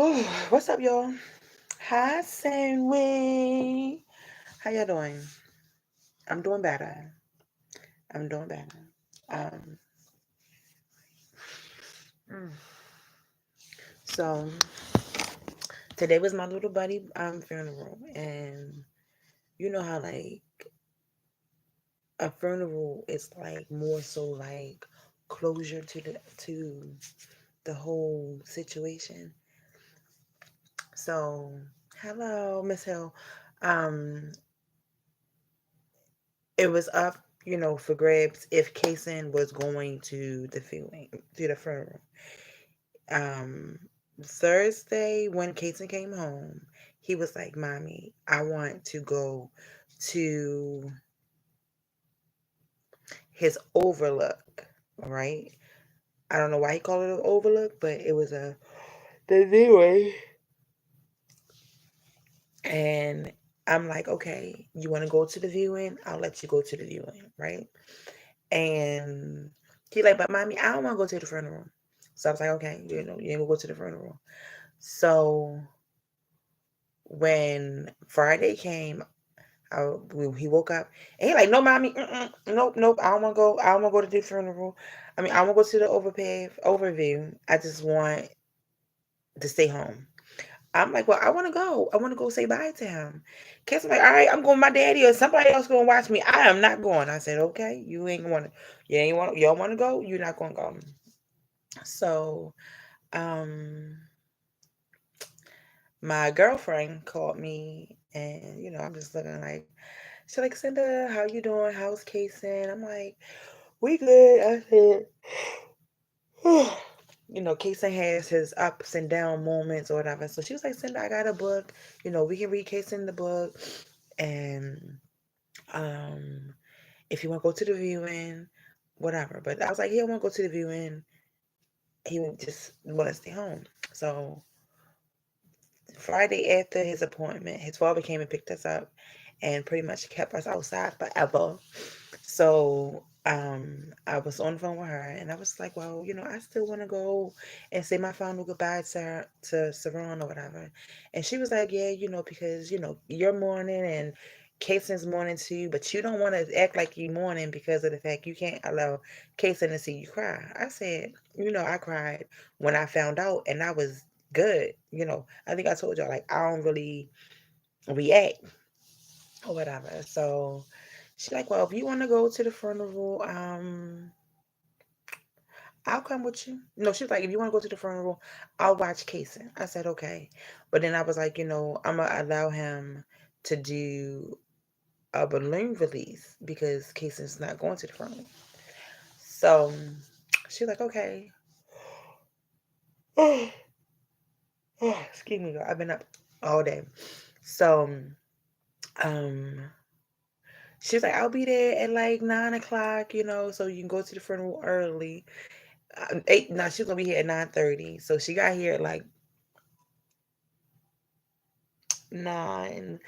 What's up, y'all? Hi, Sandway. How y'all doing? I'm doing better. I'm doing better. Um, mm. so today was my little buddy funeral, and you know how like a funeral is like more so like closure to the whole situation. So hello, Miss Hill. Um, it was up, for grabs if Kayson was going to the funeral. Um, Thursday when Kayson came home, he was like, "Mommy, I want to go to his overlook." Right? I don't know why he called it an overlook, but it was a the anyway. And I'm like, okay, you want to go to the viewing? I'll let you go to the viewing, right? And he like, but mommy, I don't want to go to the funeral. So I was like, okay, you ain't gonna go to the funeral. So when Friday came, he woke up and he like, no, mommy, nope, nope, I don't want to go. I don't want to go to the funeral. I mean, I want to go to the overview. I just want to stay home. I'm like, well, I want to go. I want to go say bye to him. Kids like, all right, I'm going with my daddy or somebody else going to watch me. I am not going. I said, okay, you don't want to go. You're not going to go. So, um, my girlfriend called me, and I'm just looking like, she's like, Cinda, how you doing? How's Kayson? I'm like, we good. I said, Kayson has his ups and down moments or whatever. So she was like, Cinda, I got a book. We can read Kayson the book, and um, if you want to go to the viewing, whatever. But I was like, he don't want to go to the viewing. He would just want to stay home. So Friday after his appointment, his father came and picked us up and pretty much kept us outside forever. So I was on the phone with her and I was like, well, I still want to go and say my final goodbye to Seron or whatever. And she was like, yeah, because, you're mourning and Kayson's mourning too, but you don't want to act like you mourning because of the fact you can't allow Kayson to see you cry. I said, I cried when I found out and I was good. I think I told y'all like I don't really react or whatever. So she's like, well, if you want to go to the funeral, I'll come with you. No, she was like, if you want to go to the funeral, I'll watch Kaysen. I said, okay. But then I was like, I'm going to allow him to do a balloon release because Kaysen's not going to the funeral. So she's like, okay. Excuse me, girl. I've been up all day. So, um, she was like, I'll be there at like 9 o'clock, so you can go to the funeral early. Eight. No, she's gonna be here at 9:30. So she got here at like 9.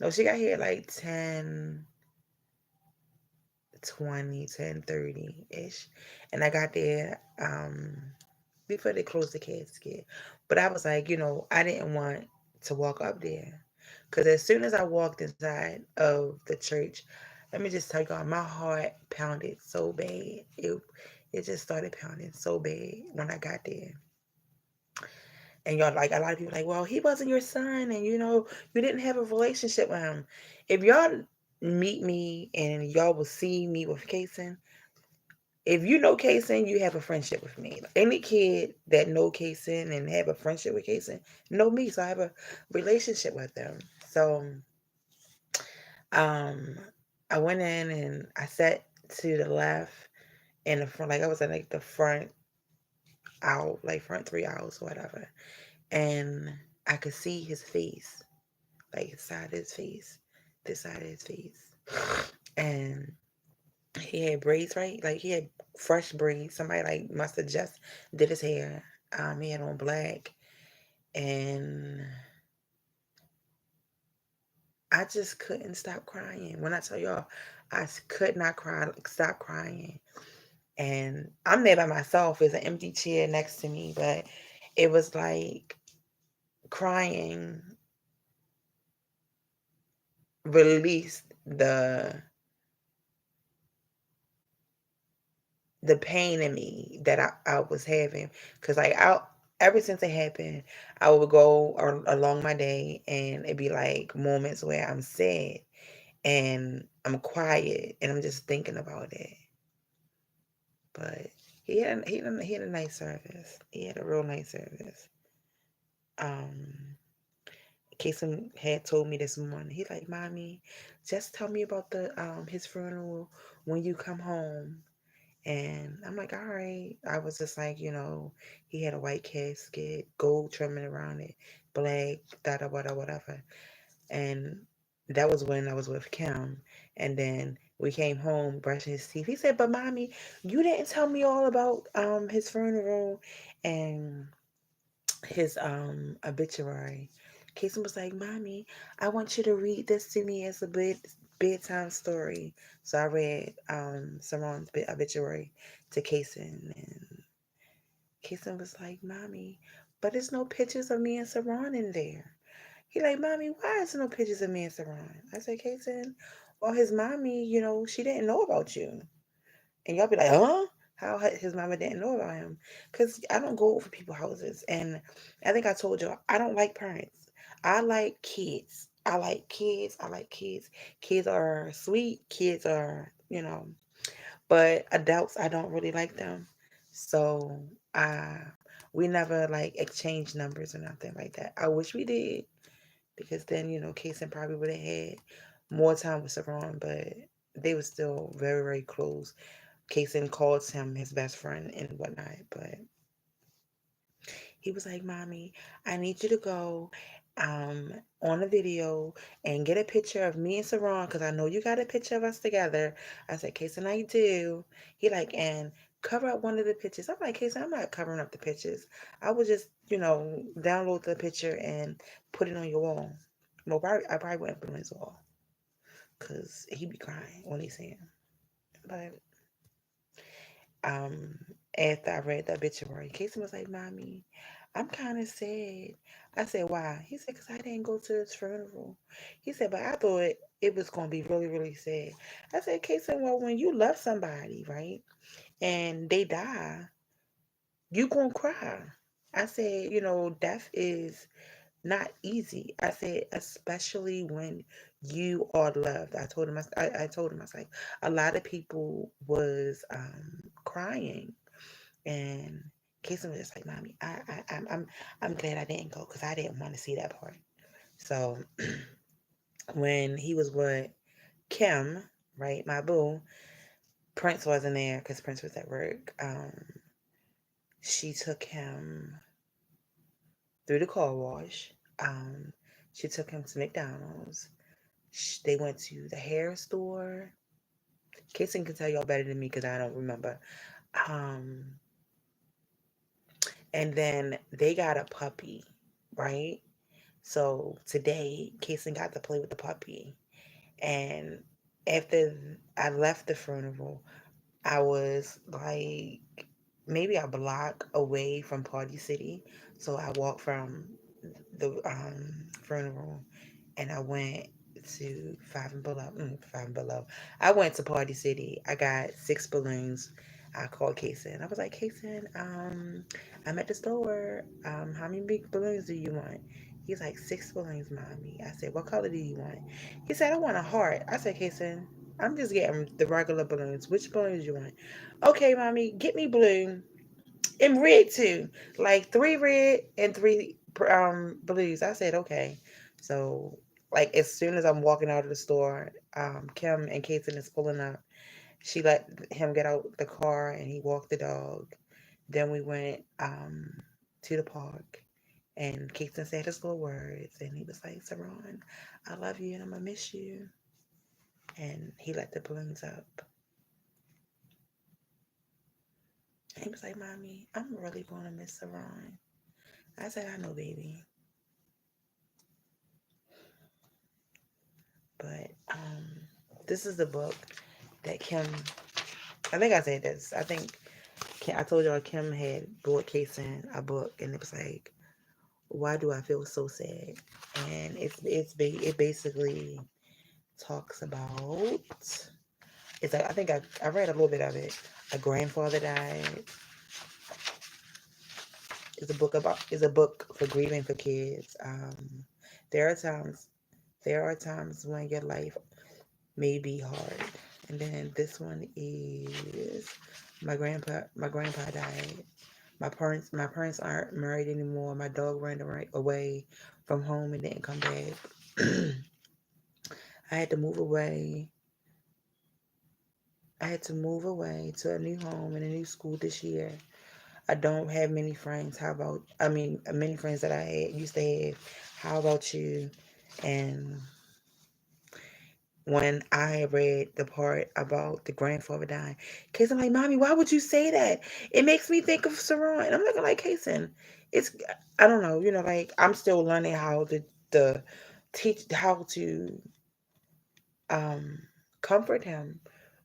No, she got here at like 10:20, 10:30 ish, and I got there before they closed the casket. But I was like, I didn't want to walk up there because as soon as I walked inside of the church, let me just tell y'all, my heart pounded so bad. It just started pounding so bad when I got there. And y'all, like, a lot of people like, well, he wasn't your son, and you didn't have a relationship with him. If y'all meet me and y'all will see me with Kaysen, if you know Kaysen, you have a friendship with me. Any kid that know Kaysen and have a friendship with Kaysen know me, so I have a relationship with them. So, um, I went in and I sat to the left in the front, like I was in like the front aisle, like front 3 aisles or whatever, and I could see his face, like his side of his face, this side of his face, and he had braids, right? Like he had fresh braids. Somebody like must have just did his hair. He had on black, and I just couldn't stop crying. When I tell y'all, could not cry, stop crying. And I'm there by myself. There's an empty chair next to me, but it was like crying released the pain in me that I was having. Because like ever since it happened, I would go along my day and it'd be like moments where I'm sad and I'm quiet and I'm just thinking about it. But he had a nice service. He had a real nice service. Um, Kayson had told me this morning. He's like, "Mommy, just tell me about the his funeral when you come home." And I'm like, "All right." I was just like, he had a white casket, gold trimming around it, black, da da da whatever. And that was when I was with Kim. And then we came home brushing his teeth. He said, "But mommy, you didn't tell me all about his funeral and his obituary." Kaysen was like, "Mommy, I want you to read this to me as a bedtime story." So I read Seron's obituary to Kaysen, and Kaysen was like, "Mommy, but there's no pictures of me and Seron in there." He like, "Mommy, why is there no pictures of me and Seron?" I said, "Kaysen, well, his mommy, she didn't know about you." And y'all be like, "Huh? How his mama didn't know about him?" Because I don't go over people's houses. And I think I told you, I don't like parents. I like kids. I like kids. I like kids. Kids are sweet. Kids are, but adults, I don't really like them. So, uh, we never like exchanged numbers or nothing like that. I wish we did because then, Kaysen probably would have had more time with Saron, but they were still very, very close. Kaysen calls him his best friend and whatnot, but he was like, "Mommy, I need you to go on a video and get a picture of me and Saron because I know you got a picture of us together." I said, "Kaysen, I do." He like, "And cover up one of the pictures." I'm like, "Kaysen, I'm not covering up the pictures. I would just, download the picture and put it on your wall." Well, I probably wouldn't put it on his wall because he be crying when he see him. But um, after I read the obituary, Casey was like, "Mommy, I'm kind of sad." I said, "Why?" He said, "Because I didn't go to his funeral." He said, "But I thought it was going to be really, really sad." I said, "Casey, well, when you love somebody, right, and they die, you going to cry." I said, death is not easy. I said, especially when you are loved. I told him, I was like, a lot of people was crying. And Kaysen was just like, "Mommy, I'm glad I didn't go because I didn't want to see that part." So when he was with Kim, right, my boo, Prince wasn't there because Prince was at work. She took him through the car wash. Um, she took him to McDonald's. They went to the hair store. Kaysen can tell y'all better than me because I don't remember. Um, and then they got a puppy, right? So today, Kaysen got to play with the puppy. And after I left the funeral, I was like maybe a block away from Party City. So I walked from the funeral and I went to Five and Below. I went to Party City. I got 6 balloons. I called Kaysen. I was like, "Kaysen, I'm at the store. How many big balloons do you want?" He's like, "6 balloons, mommy." I said, "What color do you want?" He said, "I want a heart." I said, "Kaysen, I'm just getting the regular balloons. Which balloons you want?" "Okay, mommy, get me blue and red too. Like 3 red and 3 blues." I said, "Okay." So like as soon as I'm walking out of the store, Kim and Kaysen is pulling up. She let him get out the car and he walked the dog. Then we went to the park and Kaysen said his little words and he was like, "Saron, I love you and I'm gonna miss you." And he let the balloons up. And he was like, "Mommy, I'm really gonna miss Saron." I said, "I know, baby." But this is the book that Kim. I think I said this. I told y'all Kim had bought Kaysen a book, and it was like Why do I feel so sad? And it basically talks about, it's like, I think I read a little bit of it. A grandfather died. It's a book for grieving for kids. There are times when your life may be hard. And then this one is my grandpa died. My parents aren't married anymore. My dog ran away from home and didn't come back. I had to move away. I had to move away to a new home and a new school this year. I don't have many friends. Many friends that I used to have. How about you? And when I read the part about the grandfather dying, Kayson, I'm like, Mommy, why would you say that? It makes me think of Seron. And I'm looking like, Kayson, it's, I don't know, like, I'm still learning how to teach, how to um, comfort him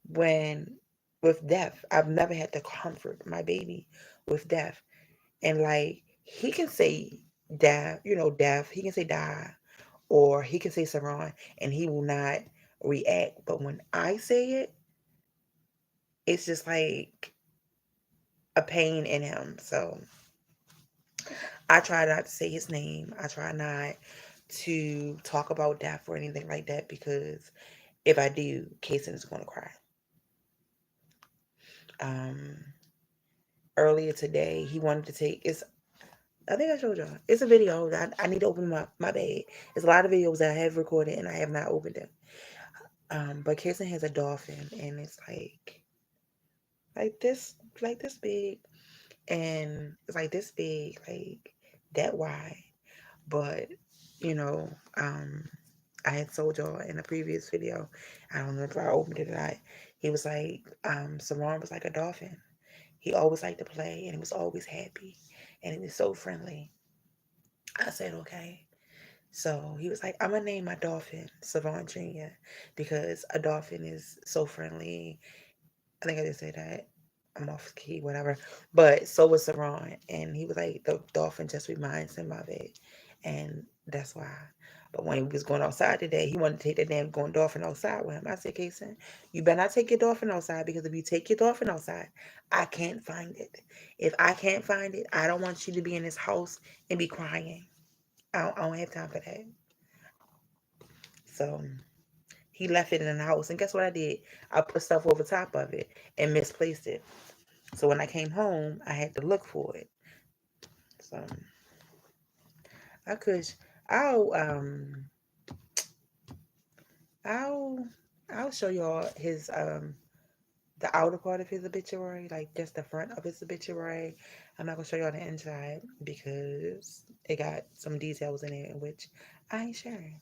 when, with death. I've never had to comfort my baby with death. And like, he can say death, death, he can say die, or he can say Saran, and he will not react. But when I say it, it's just like a pain in him. So I try not to say his name. I try not to talk about death or anything like that, because if I do, Kaysen is going to cry. Um, Earlier today, he wanted to take, I think I showed y'all. It's a video that I need to open my bag. There's a lot of videos that I have recorded and I have not opened them. But Kaysen has a dolphin, and it's like this big, and it's like this big, like that wide. But you know, um, I had told y'all in a previous video, I don't know if I opened it or not. He was like, Saran was like a dolphin. He always liked to play, and he was always happy, and he was so friendly. I said, okay. So he was like, I'm gonna name my dolphin Savon Jr. because a dolphin is so friendly. I think I just said that. I'm off key, whatever. But so was Seron. And he was like, the dolphin just reminds him of it. And that's why. But when he was going outside today, he wanted to take that damn going dolphin outside with him. I said, Kaysen, you better not take your dolphin outside, because if you take your dolphin outside, I can't find it. If I can't find it, I don't want you to be in this house and be crying. I don't have time for that. So he left it in the house. And guess what I did? I put stuff over top of it and misplaced it. So when I came home, I had to look for it. So I could, I'll, um, I'll, I'll show y'all the outer part of his obituary, like just the front of his obituary. I'm not gonna show y'all the inside because it got some details in it, which I ain't sharing.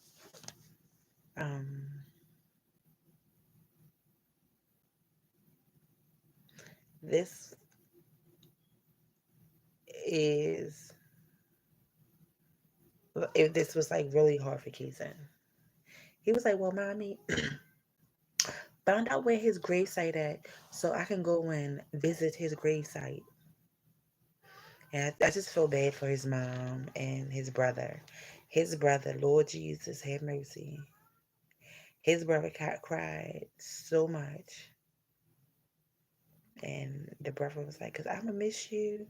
Um, this is, if this was like really hard for Keeson. He was like, well, Mommy, found out where his gravesite at so I can go and visit his gravesite. And I just feel bad for his mom and his brother. His brother, Lord Jesus, have mercy. His brother cried so much. And the brother was like, because I'm going to miss you.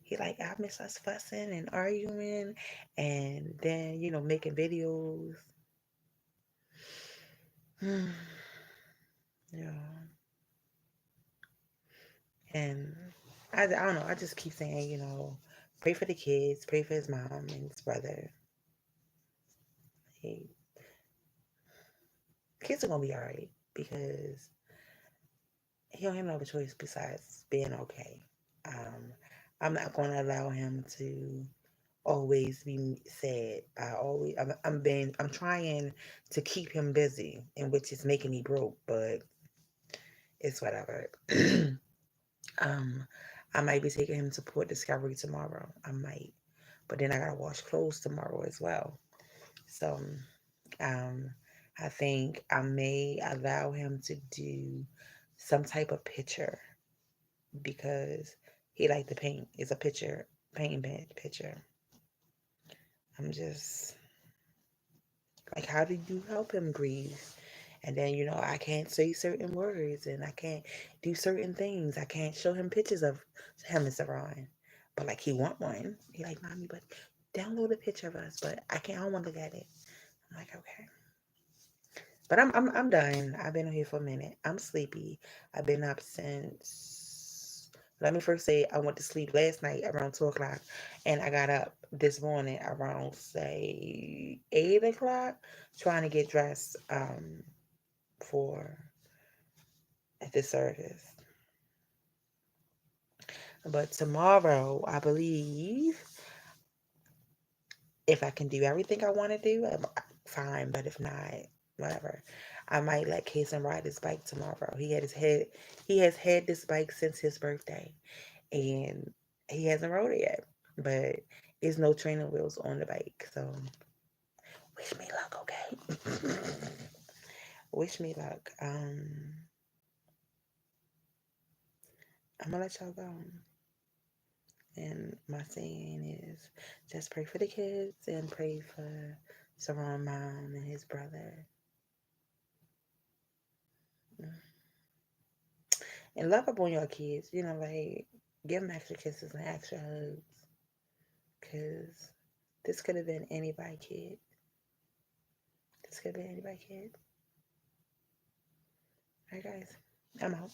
He like, I miss us fussing and arguing and then, making videos. Yeah. And I don't know. I just keep saying, pray for the kids, pray for his mom and his brother. Hey, kids are gonna be all right because he don't have no other choice besides being okay. Um, I'm not going to allow him to always be sad. I'm trying to keep him busy, and which is making me broke, but it's whatever. um, I might be taking him to Port Discovery tomorrow. I might. But then I gotta wash clothes tomorrow as well. So um, I think I may allow him to do some type of picture because he liked to paint. It's a picture, painting picture. I'm just like, how do you help him grieve? And then, I can't say certain words and I can't do certain things. I can't show him pictures of him and Seron. But like he want one. He like, mommy, but download a picture of us. But I don't want to look at it. I'm like, okay. But I'm done. I've been here for a minute. I'm sleepy. I've been up since, let me first say, I went to sleep last night around 2 o'clock, and I got up this morning around, say, 8 o'clock, trying to get dressed for the service. But tomorrow, I believe, if I can do everything I want to do, fine. But if not, whatever. I might let Kayson ride his bike tomorrow. He has had this bike since his birthday, and he hasn't rode it yet. But there's no training wheels on the bike, so wish me luck, okay? Wish me luck. I'm gonna let y'all go. And my saying is just pray for the kids and pray for Seron mom and his brother. And love up on your kids. Like, give them extra kisses and extra hugs. Because this could have been anybody's kid. This could have been anybody's kid. Alright, guys. I'm out.